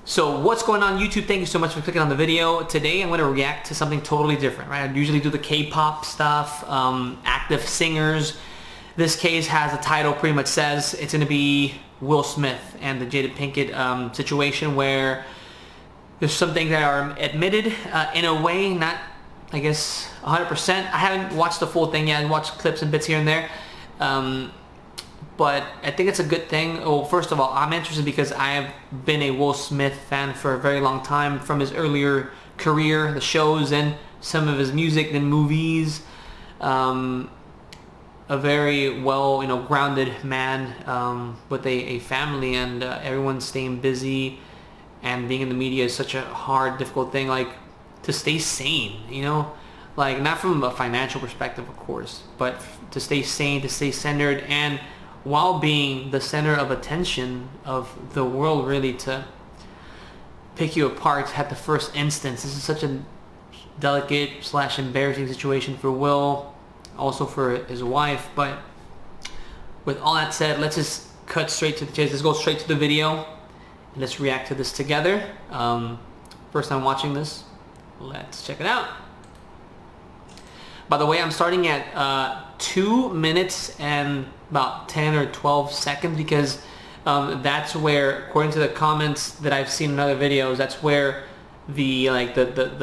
So what's going on YouTube? Thank you so much for clicking on the video. Today I'm going to react to something totally different, right? I usually do the K-pop stuff, active singers. This case has a title pretty much says it's going to be Will Smith and the Jada Pinkett situation where there's some things that are admitted in a way, not I guess 100%. I haven't watched the full thing yet. I watched clips and bits here and there. But I think it's a good thing. Well, first of all, I'm interested because I have been a Will Smith fan for a very long time, from his earlier career, the shows, and some of his music and movies. A very well, grounded man with a family, and everyone staying busy, and being in the media is such a hard, difficult thing. Like, to stay sane, like not from a financial perspective, of course, but to stay sane, to stay centered, and while being the center of attention of the world, really, to pick you apart at the first instance. This is such a delicate / embarrassing situation for Will, also for his wife. But with all that said, let's just cut straight to the chase. Let's go straight to the video and let's react to this together. First time watching this, let's check it out. By the way, I'm starting at 2 minutes and about 10 or 12 seconds because that's where, according to the comments that I've seen in other videos, that's where the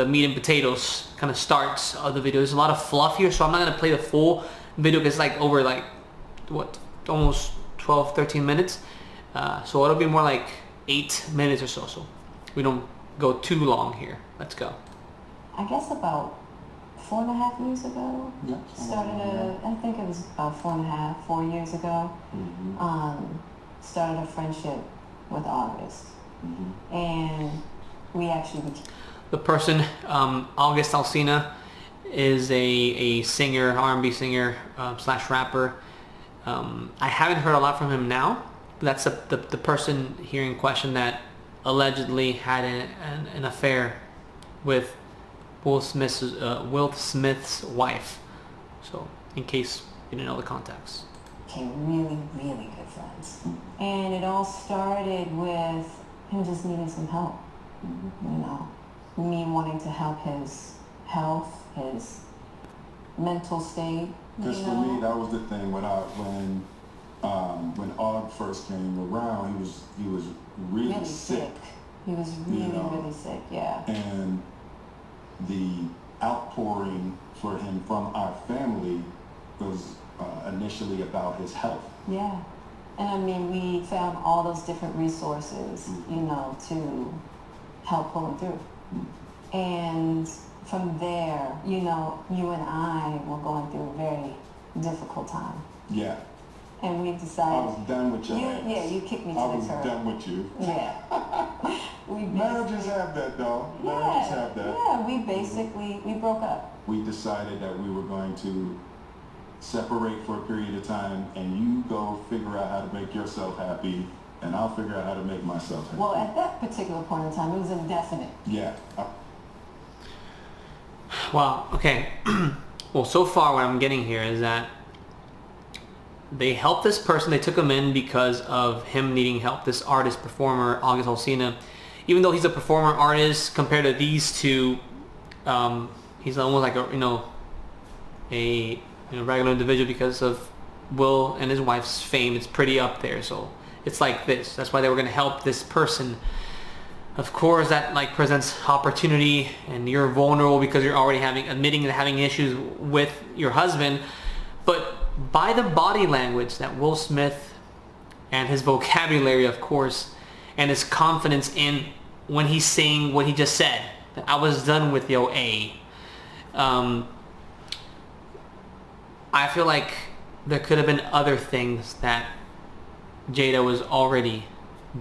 meat and potatoes kind of starts of the video. There's a lot of fluff here, so I'm not going to play the full video because it's like over what, almost 12, 13 minutes. So it'll be more like 8 minutes or so we don't go too long here. Let's go. I guess about 4.5 years ago, yep, I think it was about 4 years ago, started a friendship with August. And we actually became... The person, August Alsina, is a singer, R&B singer / rapper. I haven't heard a lot from him now, but that's the person here in question that allegedly had an affair with Will Smith's wife. So, in case you didn't know the context. Became really, really good friends. And it all started with him just needing some help. Me wanting to help his health, his mental state. Because for me, that was the thing when Aug first came around, he was really sick. He was really sick, yeah. And the outpouring for him from our family was initially about his health. Yeah. And I mean, we found all those different resources, to help pull him through. And from there, you and I were going through a very difficult time. Yeah. And we decided... I was done with your ass. Yeah, you kicked me to the curb. I was done with you. Yeah. Marriages have that, though. Marriages have that. Yeah, we broke up. We decided that we were going to separate for a period of time, and you go figure out how to make yourself happy, and I'll figure out how to make myself happy. Well, at that particular point in time, it was indefinite. Yeah. Wow, okay. Well, so far what I'm getting here is that they helped this person. They took him in because of him needing help. This artist, performer, August Alsina, even though he's a performer artist, compared to these two, he's almost like a regular individual because of Will and his wife's fame. It's pretty up there, so it's like this. That's why they were going to help this person. Of course, that presents opportunity, and you're vulnerable because you're already admitting to having issues with your husband. But by the body language that Will Smith and his vocabulary, of course, and his confidence in when he's saying what he just said, that I was done with yo A. I feel like there could have been other things that Jada was already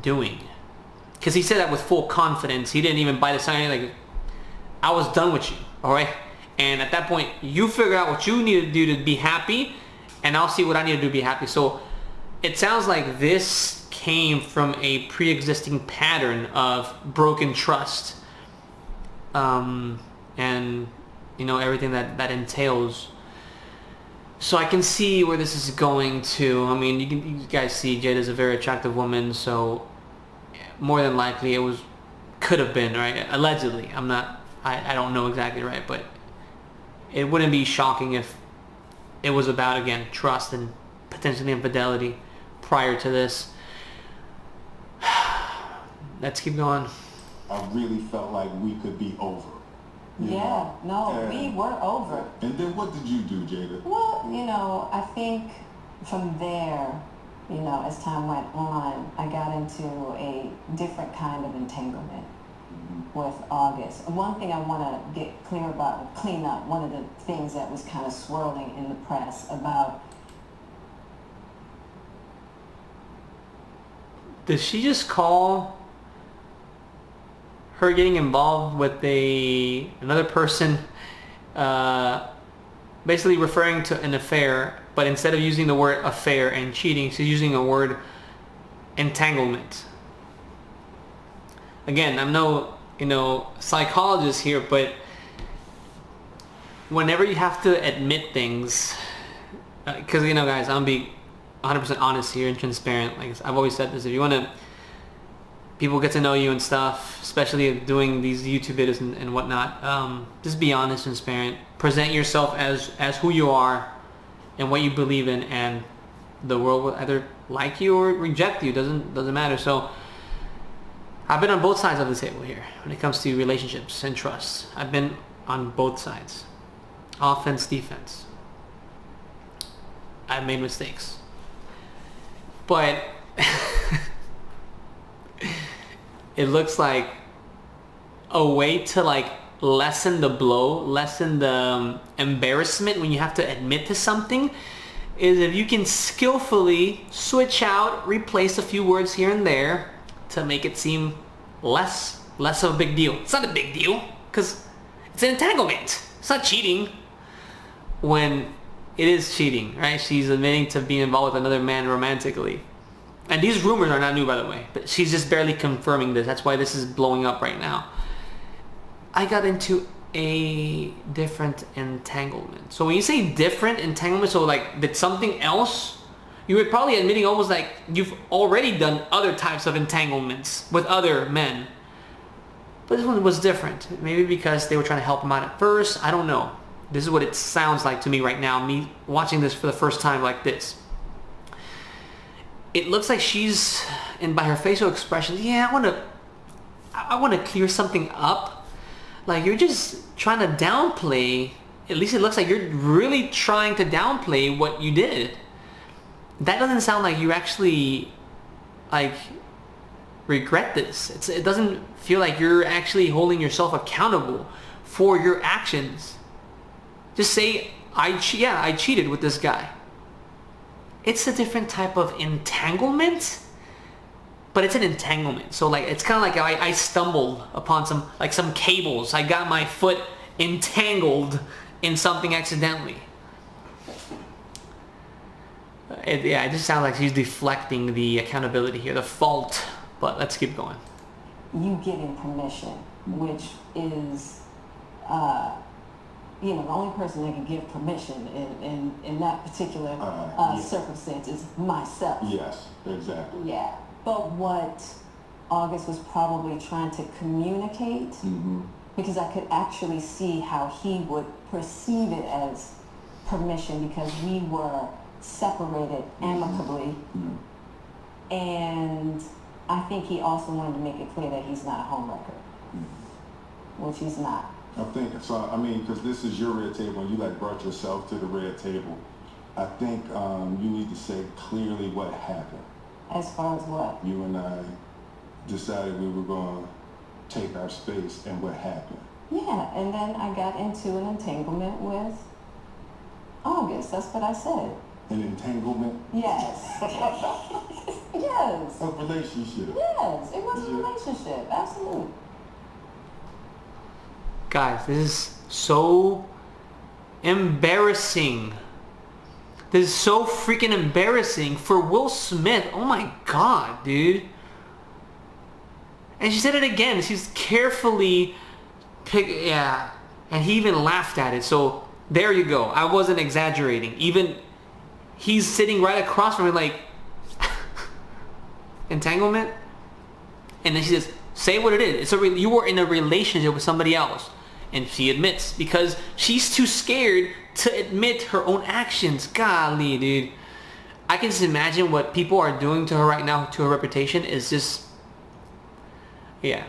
doing. Because he said that with full confidence. He didn't even bite his tongue. Like, I was done with you, alright? And at that point, you figure out what you need to do to be happy, and I'll see what I need to do to be happy. So it sounds like this came from a pre-existing pattern of broken trust. And, everything that entails. So I can see where this is going to. I mean, you guys see Jada's a very attractive woman, so more than likely it was could have been, right? Allegedly. I don't know exactly, right? But it wouldn't be shocking if it was about, again, trust and potentially infidelity prior to this. Let's keep going. I really felt like we could be over. You know? We were over. And then what did you do, Jada? Well, I think from there, as time went on, I got into a different kind of entanglement with August. One thing I want to get clear about, clean up, one of the things that was kind of swirling in the press about... Did she just call her getting involved with another person, basically referring to an affair, but instead of using the word affair and cheating, she's using a word entanglement? Again, I'm no psychologist here, but whenever you have to admit things, because guys, I'm being 100% honest here and transparent. Like I've always said this, if you want to people get to know you and stuff, especially doing these YouTube videos and whatnot, just be honest, transparent, present yourself as who you are and what you believe in, and the world will either like you or reject you. Doesn't matter. So I've been on both sides of the table here when it comes to relationships and trust. I've been on both sides, offense, defense. I've made mistakes, but it looks like a way to lessen the blow, lessen the embarrassment when you have to admit to something, is if you can skillfully switch out, replace a few words here and there to make it seem less of a big deal. It's not a big deal because it's an entanglement. It's not cheating when it is cheating, right? She's admitting to being involved with another man romantically. And these rumors are not new, by the way, but she's just barely confirming this. That's why this is blowing up right now. I got into a different entanglement. So when you say different entanglement, so did something else? You were probably admitting almost like you've already done other types of entanglements with other men. But this one was different. Maybe because they were trying to help him out at first. I don't know. This is what it sounds like to me right now, me watching this for the first time like this. It looks like she's, and by her facial expressions, I want to clear something up. Like you're just trying to downplay, at least it looks like you're really trying to downplay what you did. That doesn't sound like you actually regret this. It doesn't feel like you're actually holding yourself accountable for your actions. Just say, I cheated with this guy. It's a different type of entanglement, but it's an entanglement. So it's kind of like I stumbled upon some cables. I got my foot entangled in something accidentally. It just sounds like she's deflecting the accountability here, the fault. But let's keep going. You giving permission, which is, the only person that can give permission in that particular circumstance is myself. Yes, exactly. Yeah. But what August was probably trying to communicate, because I could actually see how he would perceive it as permission, because we were separated amicably. And I think he also wanted to make it clear that he's not a homewrecker, which he's not. I think so. I mean, because this is your red table, and you brought yourself to the red table. I think you need to say clearly what happened. As far as what? You and I decided we were going to take our space, and what happened? Yeah, and then I got into an entanglement with August. That's what I said. An entanglement? Yes. Yes. A relationship? Yes, it was a relationship. Absolutely. Guys, this is so embarrassing. This is so freaking embarrassing for Will Smith. Oh my god, dude. And she said it again. She's carefully and he even laughed at it. So there you go. I wasn't exaggerating. Even he's sitting right across from me entanglement. And then she says, Say what it is. You were in a relationship with somebody else. And she admits, because she's too scared to admit her own actions. Golly, dude. I can just imagine what people are doing to her right now, to her reputation, is just... Yeah.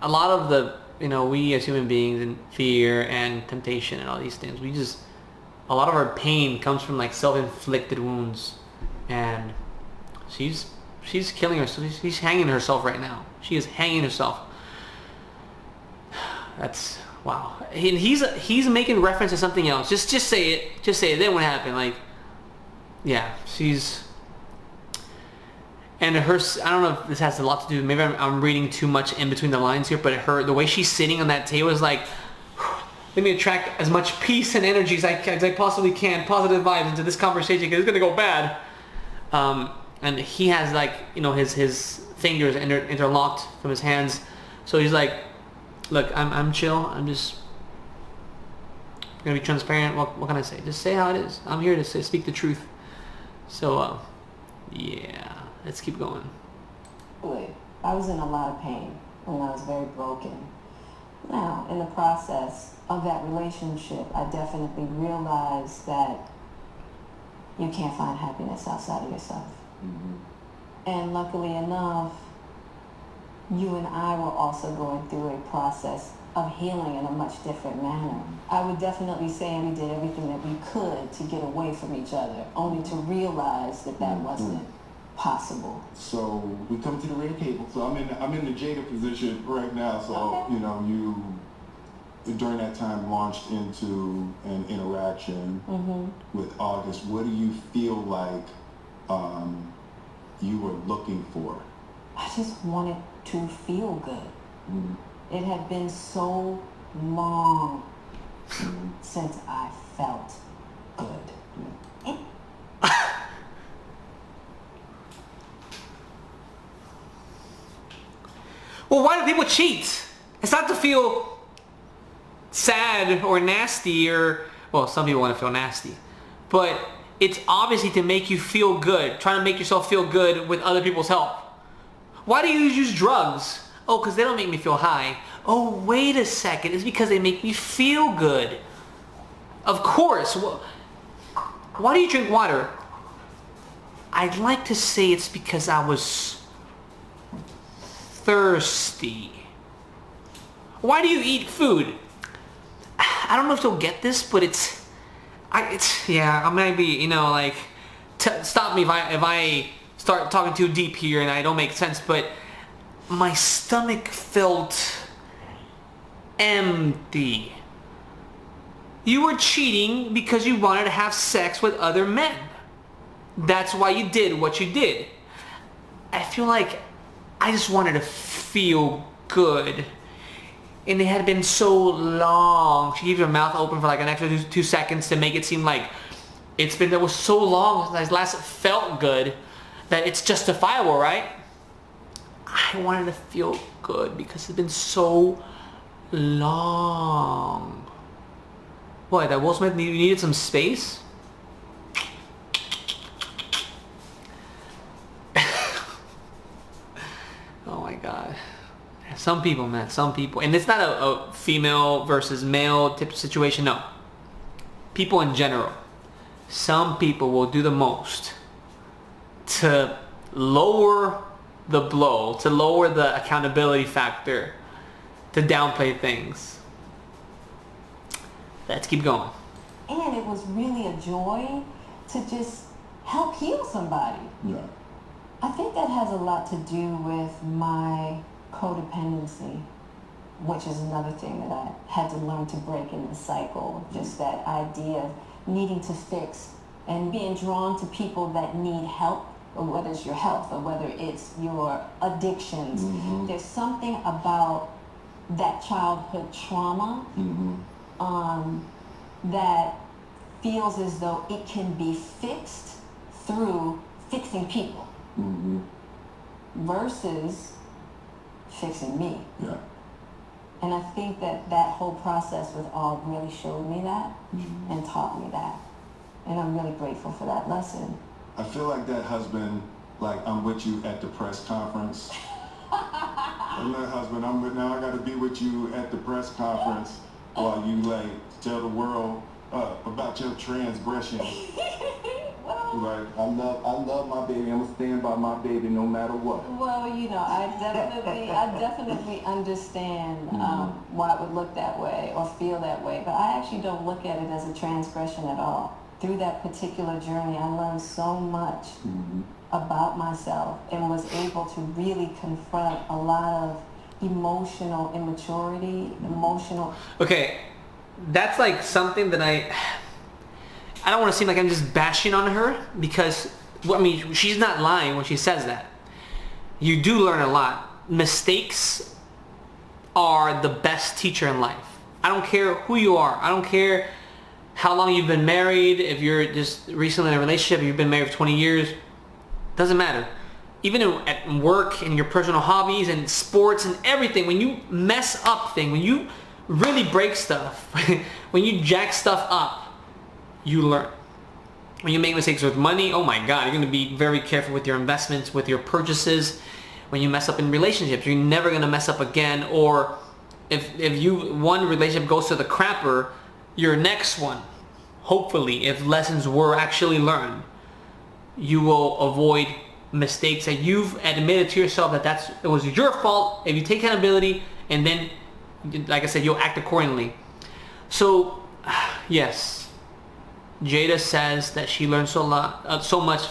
A lot of the, we as human beings, and fear and temptation and all these things, a lot of our pain comes from like self-inflicted wounds. And she's killing herself. She's hanging herself right now. She is hanging herself. That's wow. And he's making reference to something else. Just say it. Just say it. Then what happened? Like, yeah, she's. And her, I don't know if this has a lot to do. Maybe I'm reading too much in between the lines here. But the way she's sitting on that table is like, let me attract as much peace and energy as I possibly can, positive vibes into this conversation because it's gonna go bad. And he has like, his fingers interlocked from his hands. So he's like, look, I'm chill. I'm just gonna be transparent. What can I say? Just say how it is. I'm here to speak the truth. So, yeah, let's keep going. I was in a lot of pain when I was very broken. Now, in the process of that relationship, I definitely realized that you can't find happiness outside of yourself. Mm-hmm. And luckily enough, you and I were also going through a process of healing in a much different manner. I would definitely say we did everything that we could to get away from each other, only to realize that wasn't possible. So we come to the red table. So I'm in the Jada position right now. So okay. You during that time launched into an interaction with August. What do you feel like you were looking for? I just wanted to feel good. Mm-hmm. It had been so long since I felt good. Well, why do people cheat? It's not to feel sad or nasty well, some people want to feel nasty. But it's obviously to make you feel good, trying to make yourself feel good with other people's help. Why do you use drugs? Oh, because they don't make me feel high. Oh, wait a second. It's because they make me feel good. Of course. Why do you drink water? I'd like to say it's because I was thirsty. Why do you eat food? I don't know if you'll get this, but I might be, stop me if I start talking too deep here and I don't make sense, but my stomach felt empty. You were cheating because you wanted to have sex with other men. That's why you did what you did. I feel like I just wanted to feel good. And it had been so long. She gave her mouth open for like an extra 2 seconds to make it seem like that was so long since I last felt good that it's justifiable, right? I wanted to feel good because it's been so long. What, that Will Smith needed some space? Oh my God. Some people, man, some people. And it's not a female versus male type of situation, no. People in general. Some people will do the most to lower the blow, to lower the accountability factor, to downplay things. Let's keep going. And it was really a joy to just help heal somebody. Yeah. I think that has a lot to do with my codependency, which is another thing that I had to learn to break in the cycle. Just that idea of needing to fix and being drawn to people that need help, or whether it's your health or whether it's your addictions. Mm-hmm. There's something about that childhood trauma that feels as though it can be fixed through fixing people versus fixing me. Yeah. And I think that whole process with Og really showed me that and taught me that. And I'm really grateful for that lesson. I feel like that husband, like I'm with you at the press conference. And look, husband, now I got to be with you at the press conference while you like tell the world about your transgressions. Like, I love my baby. I'm gonna stand by my baby no matter what. Well, you know, I definitely understand why it would look that way or feel that way, but I actually don't look at it as a transgression at all. Through that particular journey, I learned so much about myself and was able to really confront a lot of emotional immaturity, Okay, that's like something that I don't want to seem like I'm just bashing on her, because, I mean, she's not lying when she says that. You do learn a lot. Mistakes are the best teacher in life. I don't care who you are. I don't care how long you've been married, if you're just recently in a relationship, if you've been married for 20 years, doesn't matter. Even at work, in your personal hobbies and sports and everything, when you mess up things, when you really break stuff, when you jack stuff up, you learn. When you make mistakes with money, oh my God, you're going to be very careful with your investments, with your purchases. When you mess up in relationships, you're never going to mess up again. Or if one relationship goes to the crapper, your next one, hopefully, if lessons were actually learned, you will avoid mistakes that you've admitted to yourself that it was your fault. If you take accountability, and then, like I said, you'll act accordingly. So, yes. Jada says that she learned so much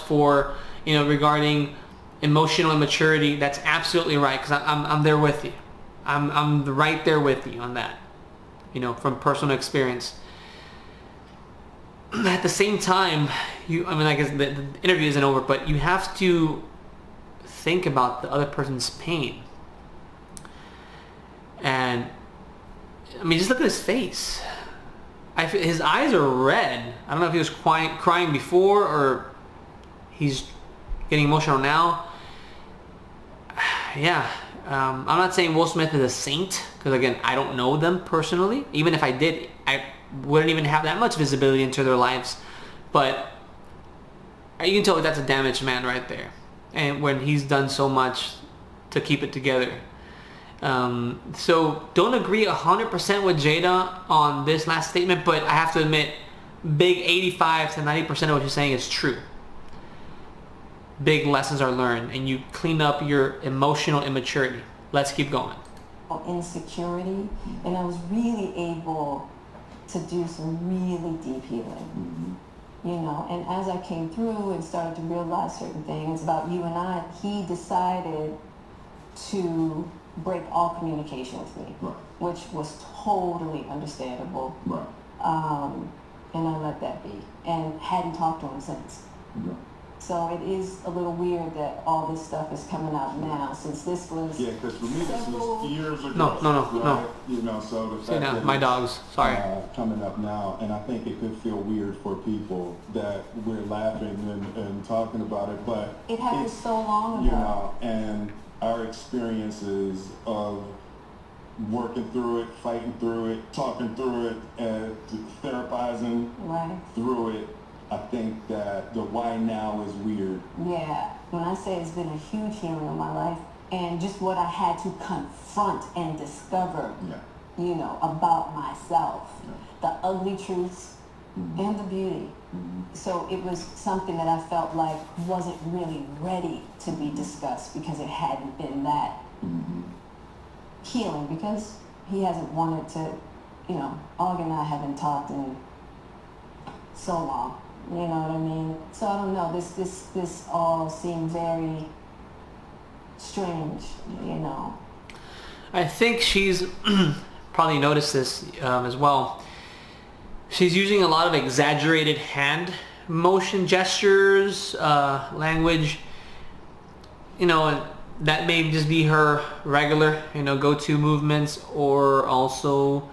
regarding emotional immaturity. That's absolutely right, because I'm there with you. I'm right there with you on that, from personal experience. At the same time, I guess the interview isn't over, but you have to think about the other person's pain. And I mean, just look at his face. His eyes are red. I don't know if he was crying before or he's getting emotional now. Yeah. I'm not saying Will Smith is a saint, because again, I don't know them personally. Even if I did, I wouldn't even have that much visibility into their lives. But you can tell that's a damaged man right there. And when he's done so much to keep it together. So don't agree 100% with Jada on this last statement, but I have to admit, big 85 to 90% of what you're saying is true. Big lessons are learned, and you clean up your emotional immaturity. Let's keep going. Insecurity, and I was really able to do some really deep healing. And as I came through and started to realize certain things about you and I, he decided to break all communication with me, which was totally understandable. And I let that be, and hadn't talked to him since. So it is a little weird that all this stuff is coming out now, since this was... Yeah, because for me this was years ago. No. So the fact that my dogs, sorry. Coming up now, and I think it could feel weird for people that we're laughing and talking about it, but... It happened so long ago. And our experiences of working through it, fighting through it, talking through it, and therapizing through it, I think that the why now is weird. Yeah, when I say it's been a huge healing in my life, and just what I had to confront and discover, about myself, the ugly truths and the beauty. So it was something that I felt like wasn't really ready to be discussed, because it hadn't been that healing, because he hasn't wanted to, Og and I haven't talked in so long, you know what I mean? So I don't know, this all seemed very strange, I think she's probably noticed this as well. She's using a lot of exaggerated hand motion gestures, language, and that may just be her regular, go-to movements, or also,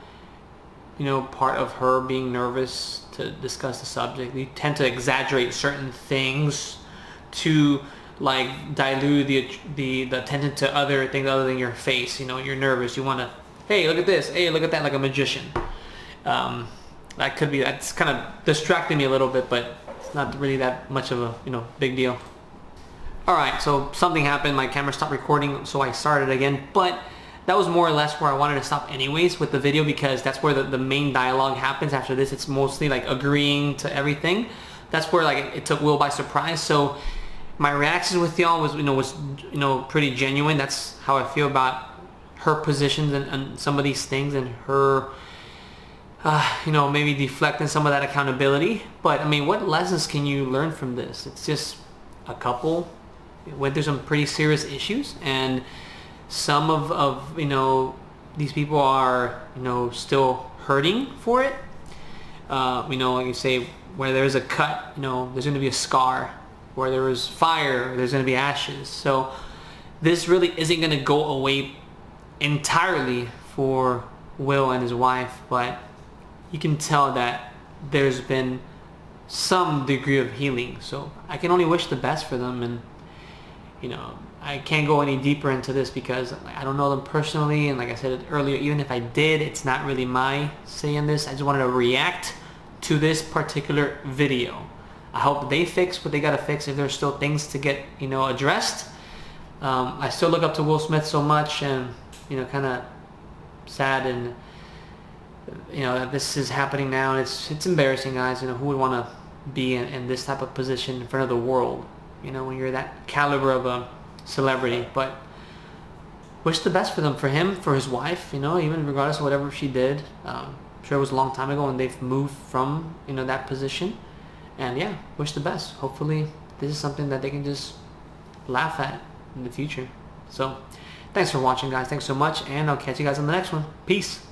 part of her being nervous to discuss the subject. You tend to exaggerate certain things to like dilute the attention to other things other than your face. You're nervous. You want to, hey, look at this. Hey, look at that, like a magician. That's kind of distracting me a little bit, but it's not really that much of a, big deal. Alright, so something happened, my camera stopped recording, so I started again, but that was more or less where I wanted to stop anyways with the video, because that's where the main dialogue happens. After this, it's mostly like agreeing to everything. That's where like it took Will by surprise. So my reaction with y'all was pretty genuine. That's how I feel about her positions and some of these things, and her maybe deflecting some of that accountability. But I mean, what lessons can you learn from this? It's just a couple went through some pretty serious issues, and some of these people are still hurting for it. Like you say, where there's a cut, there's going to be a scar. Where there is fire, there's going to be ashes. So this really isn't going to go away entirely for Will and his wife, but you can tell that there's been some degree of healing. So I can only wish the best for them, and I can't go any deeper into this because I don't know them personally, and like I said earlier, even if I did, it's not really my say in this. I just wanted to react to this particular video. I hope they fix what they gotta fix if there's still things to get addressed. I still look up to Will Smith so much, and kind of sad, and that this is happening now. It's embarrassing, guys. Who would want to be in this type of position in front of the world, when you're that caliber of a celebrity? But wish the best for them, for him, for his wife, even regardless of whatever she did. I'm sure it was a long time ago and they've moved from that position. And yeah, wish the best. Hopefully this is something that they can just laugh at in the future. So thanks for watching, guys. Thanks so much, and I'll catch you guys on the next one. Peace.